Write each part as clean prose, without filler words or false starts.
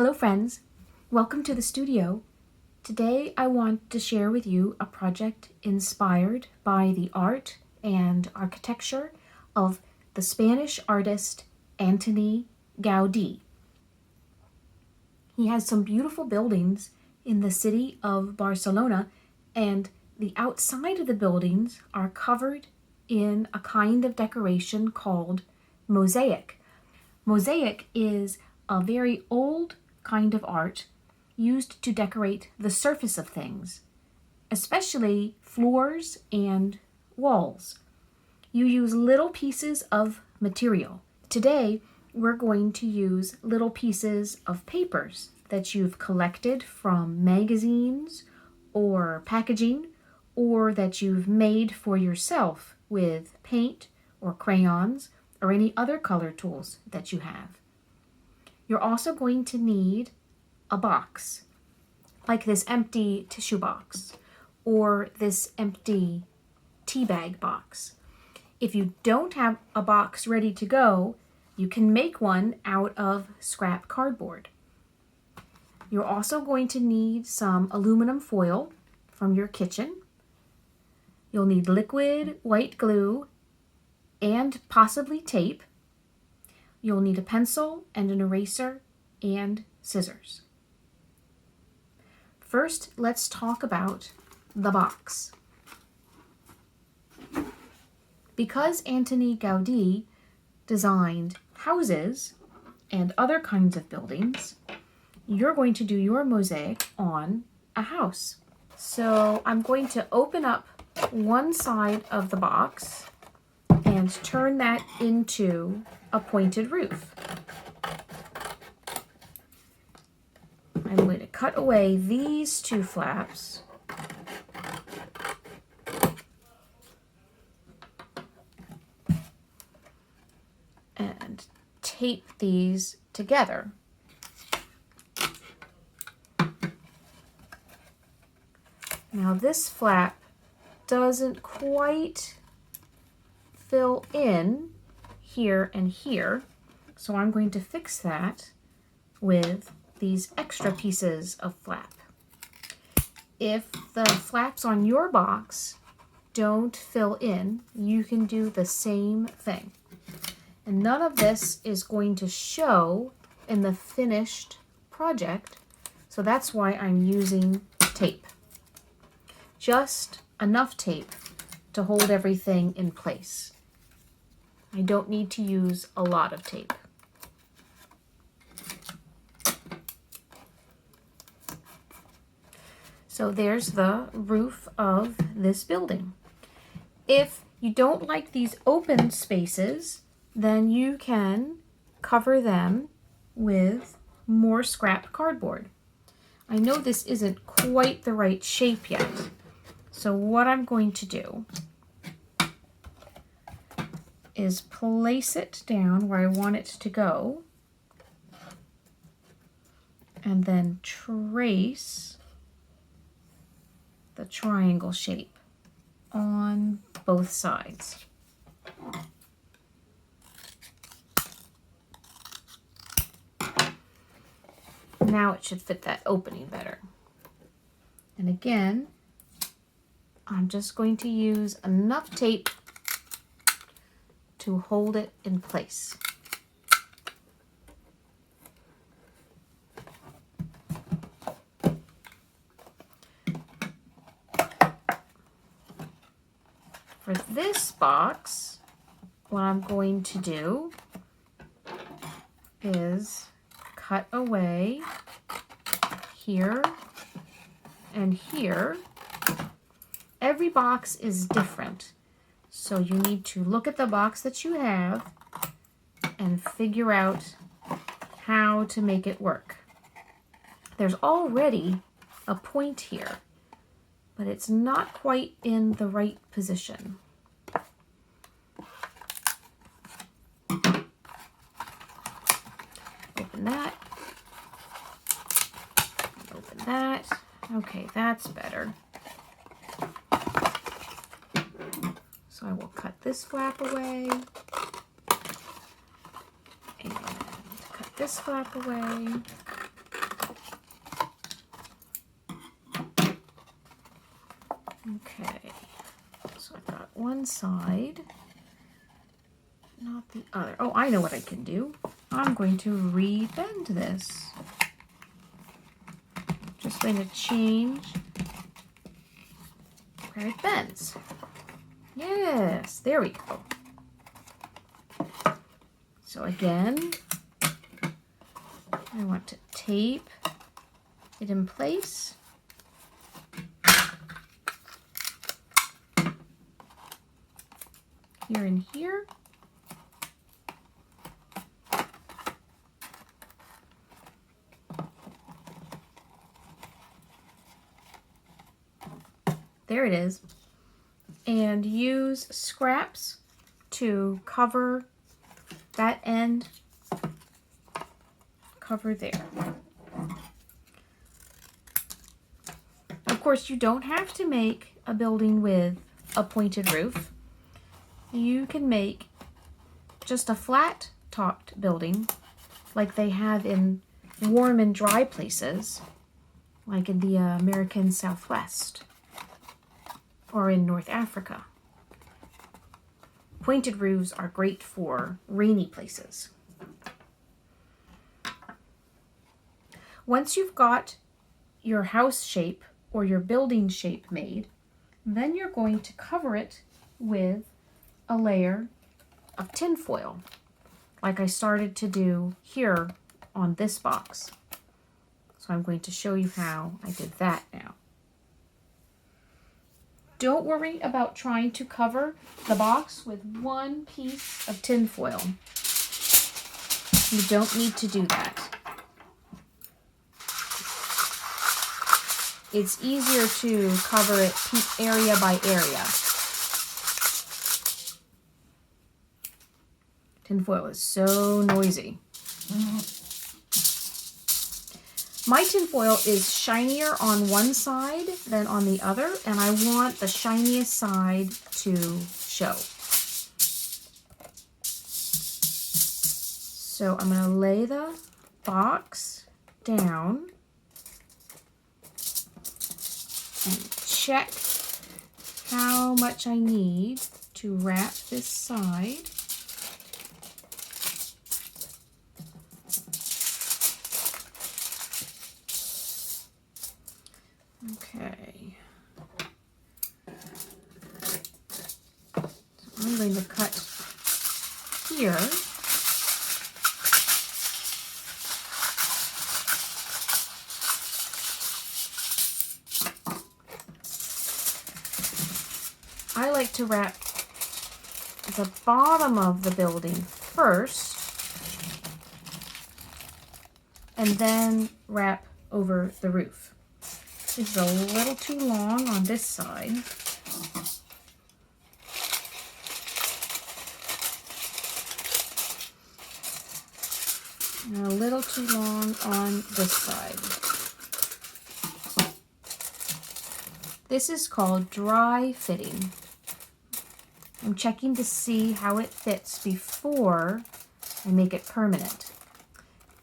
Hello friends, welcome to the studio. Today I want to share with you a project inspired by the art and architecture of the Spanish artist Antoni Gaudi. He has some beautiful buildings in the city of Barcelona, and the outside of the buildings are covered in a kind of decoration called mosaic. Mosaic is a very old kind of art used to decorate the surface of things, especially floors and walls. You use little pieces of material. Today, we're going to use little pieces of papers that you've collected from magazines or packaging, or that you've made for yourself with paint or crayons or any other color tools that you have. You're also going to need a box, like this empty tissue box or this empty tea bag box. If you don't have a box ready to go, you can make one out of scrap cardboard. You're also going to need some aluminum foil from your kitchen. You'll need liquid white glue and possibly tape. You'll need a pencil and an eraser and scissors. First, let's talk about the box. Because Antoni Gaudi designed houses and other kinds of buildings, you're going to do your mosaic on a house. So I'm going to open up one side of the box and turn that into a pointed roof. I'm going to cut away these two flaps and tape these together. Now this flap doesn't quite fill in here and here, so I'm going to fix that with these extra pieces of flap. If the flaps on your box don't fill in, you can do the same thing. And none of this is going to show in the finished project, so that's why I'm using tape. Just enough tape to hold everything in place. I don't need to use a lot of tape. So there's the roof of this building. If you don't like these open spaces, then you can cover them with more scrap cardboard. I know this isn't quite the right shape yet, so what I'm going to do is place it down where I want it to go, and then trace the triangle shape on both sides. Now it should fit that opening better. And again, I'm just going to use enough tape to hold it in place. For this box, what I'm going to do is cut away here and here. Every box is different, so you need to look at the box that you have and figure out how to make it work. There's already a point here, but it's not quite in the right position. Open that. Open that. Okay, that's better. So I will cut this flap away and cut this flap away. Okay, so I've got one side, not the other. Oh, I know what I can do. I'm going to re-bend this. Just going to change where it bends. Yes, there we go. So again, I want to tape it in place. Here and here. There it is. And use scraps to cover that end, cover there. Of course, you don't have to make a building with a pointed roof. You can make just a flat topped building like they have in warm and dry places, like in the American Southwest or in North Africa. Pointed roofs are great for rainy places. Once you've got your house shape or your building shape made, then you're going to cover it with a layer of tin foil, like I started to do here on this box. So I'm going to show you how I did that now. Don't worry about trying to cover the box with one piece of tin foil. You don't need to do that. It's easier to cover it area by area. Tin foil is so noisy. My tin foil is shinier on one side than on the other, and I want the shiniest side to show. So I'm going to lay the box down and check how much I need to wrap this side. Okay, so I'm going to cut here. I like to wrap the bottom of the building first and then wrap over the roof. This is a little too long on this side. And a little too long on this side. This is called dry fitting. I'm checking to see how it fits before I make it permanent.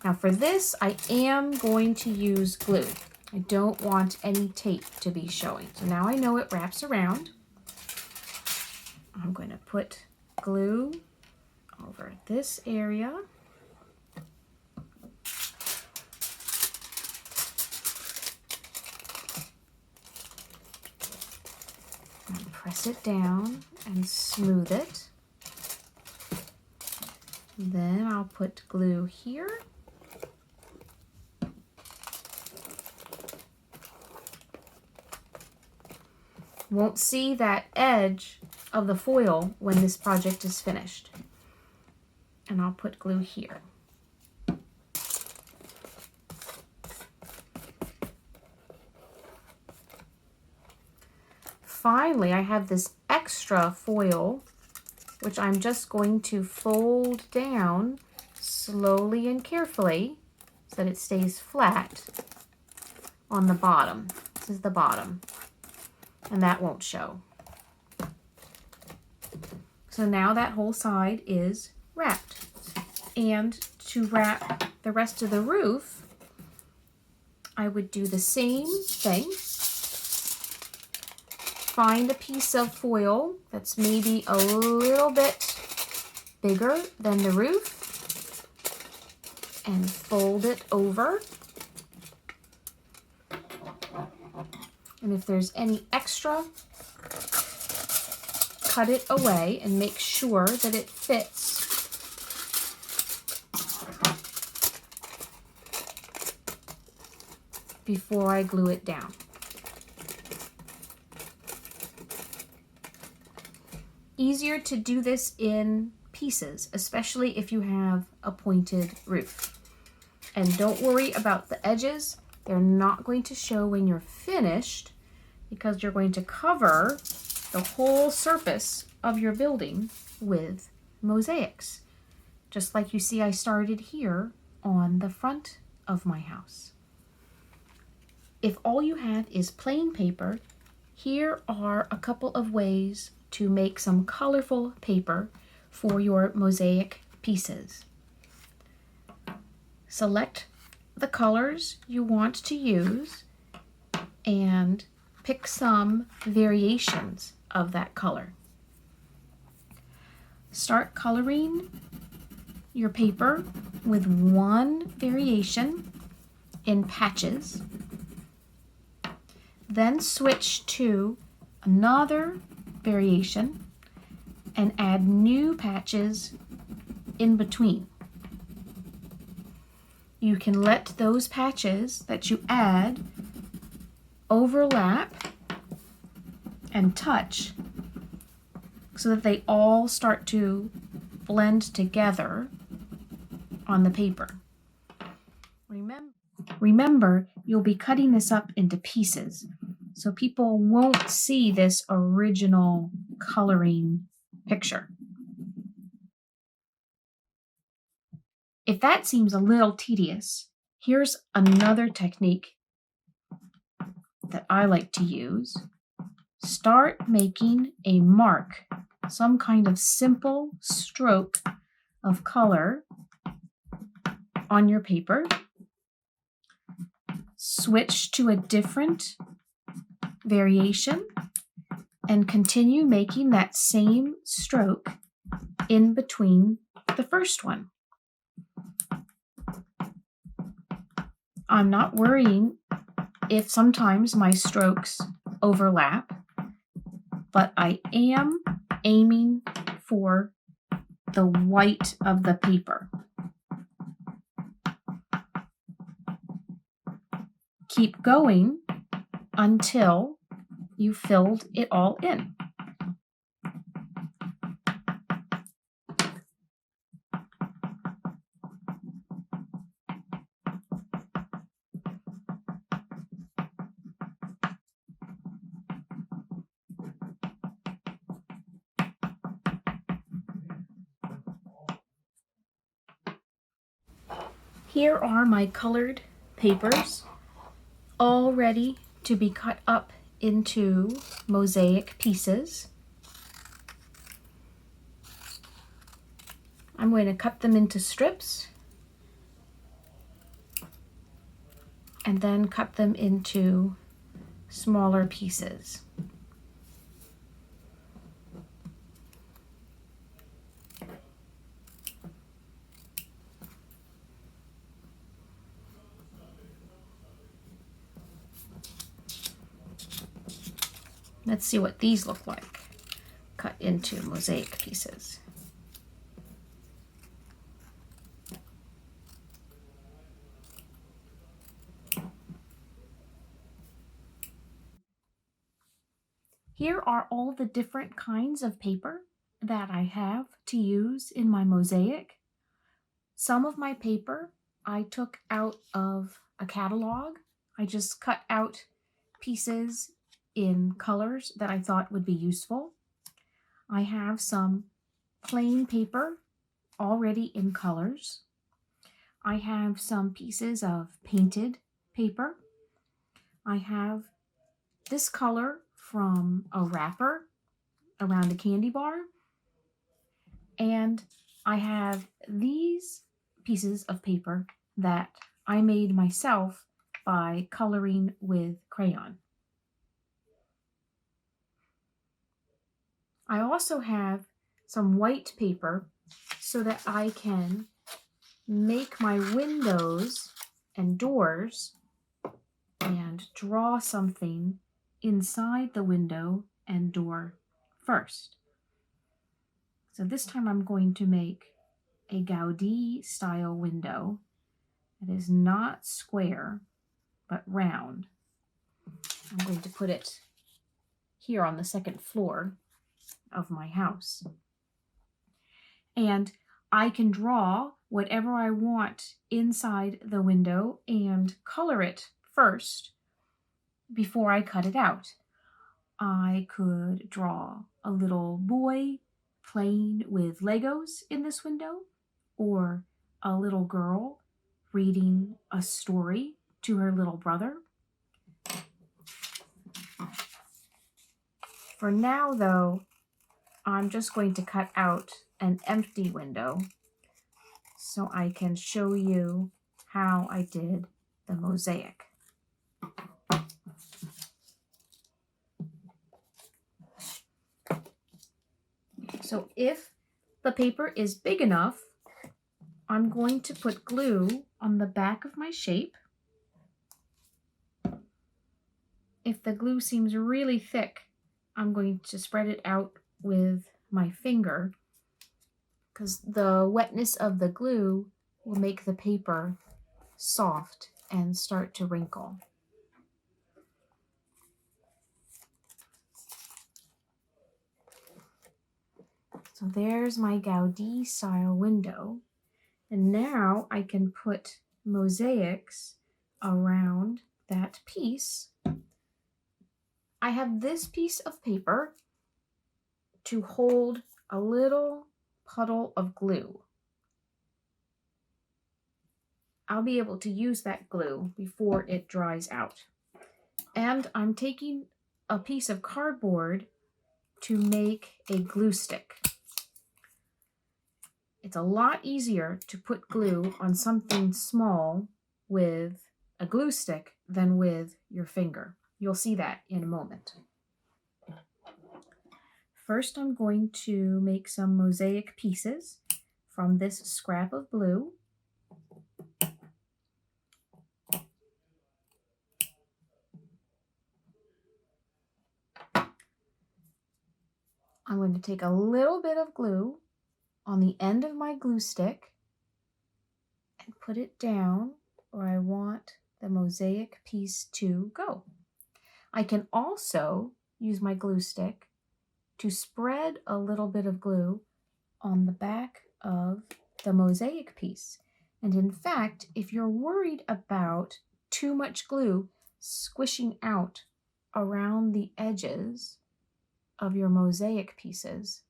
Now for this, I am going to use glue. I don't want any tape to be showing. So now I know it wraps around. I'm going to put glue over this area. And press it down and smooth it. Then I'll put glue here. Won't see that edge of the foil when this project is finished. And I'll put glue here. Finally, I have this extra foil, which I'm just going to fold down slowly and carefully so that it stays flat on the bottom. This is the bottom. And that won't show. So now that whole side is wrapped. And to wrap the rest of the roof, I would do the same thing. find a piece of foil that's maybe a little bit bigger than the roof and fold it over. And if there's any extra, cut it away and make sure that it fits before I glue it down. Easier to do this in pieces, especially if you have a pointed roof. And don't worry about the edges. They're not going to show when you're finished because you're going to cover the whole surface of your building with mosaics. Just like you see I started here on the front of my house. If all you have is plain paper, here are a couple of ways to make some colorful paper for your mosaic pieces. Select the colors you want to use and pick some variations of that color. Start coloring your paper with one variation in patches. Then switch to another variation and add new patches in between. You can let those patches that you add overlap and touch so that they all start to blend together on the paper. Remember, you'll be cutting this up into pieces, so people won't see this original coloring picture. If that seems a little tedious, here's another technique that I like to use. Start making a mark, some kind of simple stroke of color on your paper. Switch to a different variation and continue making that same stroke in between the first one. I'm not worrying if sometimes my strokes overlap, but I am aiming for the white of the paper. Keep going until you filled it all in. Here are my colored papers, all ready to be cut up into mosaic pieces. I'm going to cut them into strips and then cut them into smaller pieces. Let's see what these look like, cut into mosaic pieces. Here are all the different kinds of paper that I have to use in my mosaic. Some of my paper I took out of a catalog. I just cut out pieces in colors that I thought would be useful. I have some plain paper already in colors. I have some pieces of painted paper. I have this color from a wrapper around a candy bar. And I have these pieces of paper that I made myself by coloring with crayon. I also have some white paper so that I can make my windows and doors and draw something inside the window and door first. So this time I'm going to make a Gaudi style window that is not square but round. I'm going to put it here on the second floor of my house. And I can draw whatever I want inside the window and color it first before I cut it out. I could draw a little boy playing with Legos in this window, or a little girl reading a story to her little brother. For now, though, I'm just going to cut out an empty window so I can show you how I did the mosaic. So if the paper is big enough, I'm going to put glue on the back of my shape. If the glue seems really thick, I'm going to spread it out with my finger because the wetness of the glue will make the paper soft and start to wrinkle. So there's my Gaudi style window. And now I can put mosaics around that piece. I have this piece of paper to hold a little puddle of glue. I'll be able to use that glue before it dries out. And I'm taking a piece of cardboard to make a glue stick. It's a lot easier to put glue on something small with a glue stick than with your finger. You'll see that in a moment. First, I'm going to make some mosaic pieces from this scrap of blue. I'm going to take a little bit of glue on the end of my glue stick and put it down where I want the mosaic piece to go. I can also use my glue stick to spread a little bit of glue on the back of the mosaic piece. And in fact, if you're worried about too much glue squishing out around the edges of your mosaic pieces,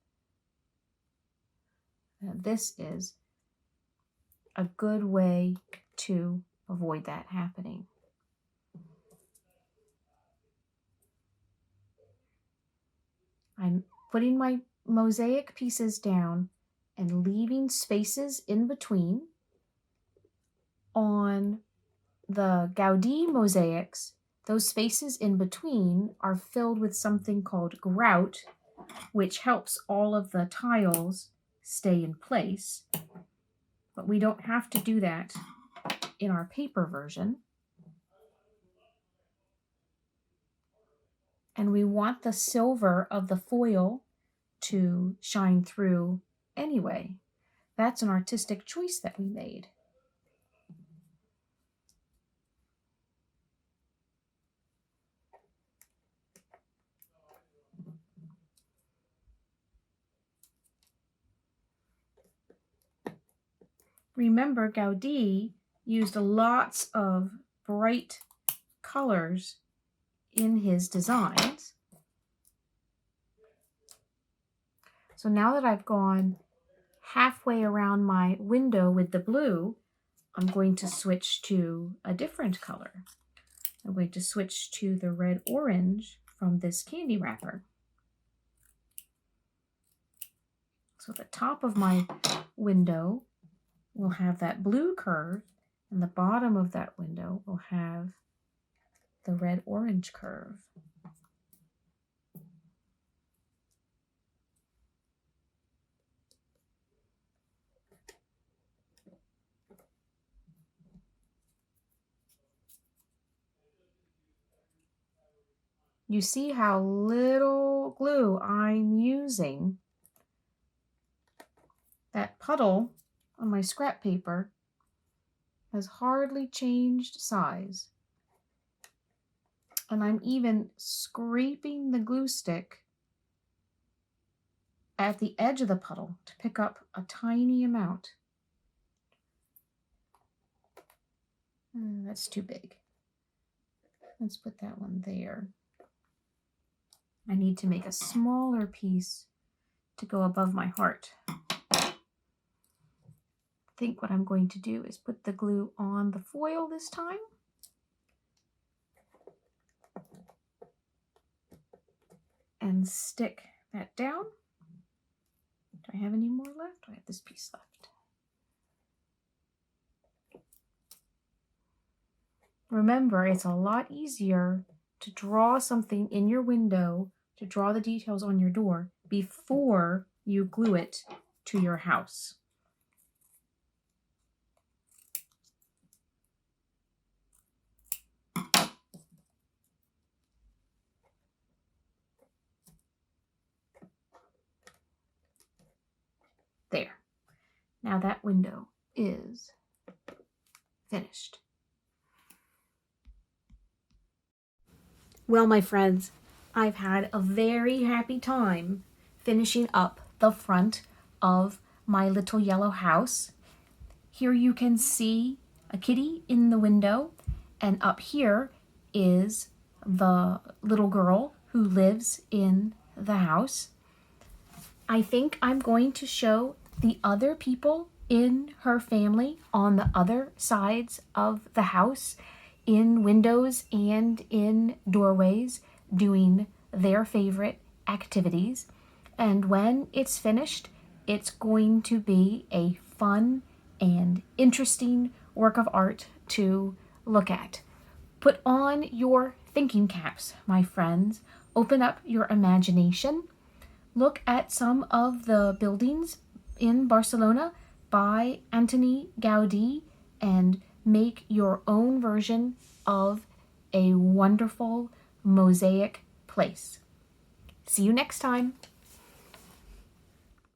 this is a good way to avoid that happening. I'm putting my mosaic pieces down and leaving spaces in between. On the Gaudi mosaics, those spaces in between are filled with something called grout, which helps all of the tiles stay in place. But we don't have to do that in our paper version. And we want the silver of the foil to shine through anyway. That's an artistic choice that we made. Remember, Gaudi used lots of bright colors in his designs. So now that I've gone halfway around my window with the blue, I'm going to switch to a different color. I'm going to switch to the red-orange from this candy wrapper. So the top of my window will have that blue curve, and the bottom of that window will have the red-orange curve. You see how little glue I'm using? That puddle on my scrap paper has hardly changed size. And I'm even scraping the glue stick at the edge of the puddle to pick up a tiny amount. That's too big. Let's put that one there. I need to make a smaller piece to go above my heart. I think what I'm going to do is put the glue on the foil this time. And stick that down. Do I have any more left? I have this piece left. Remember, it's a lot easier to draw something in your window, to draw the details on your door before you glue it to your house. There. Now that window is finished. Well, my friends, I've had a very happy time finishing up the front of my little yellow house. Here you can see a kitty in the window, and up here is the little girl who lives in the house. I think I'm going to show the other people in her family on the other sides of the house, in windows and in doorways, doing their favorite activities. And when it's finished, it's going to be a fun and interesting work of art to look at. Put on your thinking caps, my friends. Open up your imagination. Look at some of the buildings in Barcelona by Antoni Gaudi and make your own version of a wonderful mosaic place. See you next time.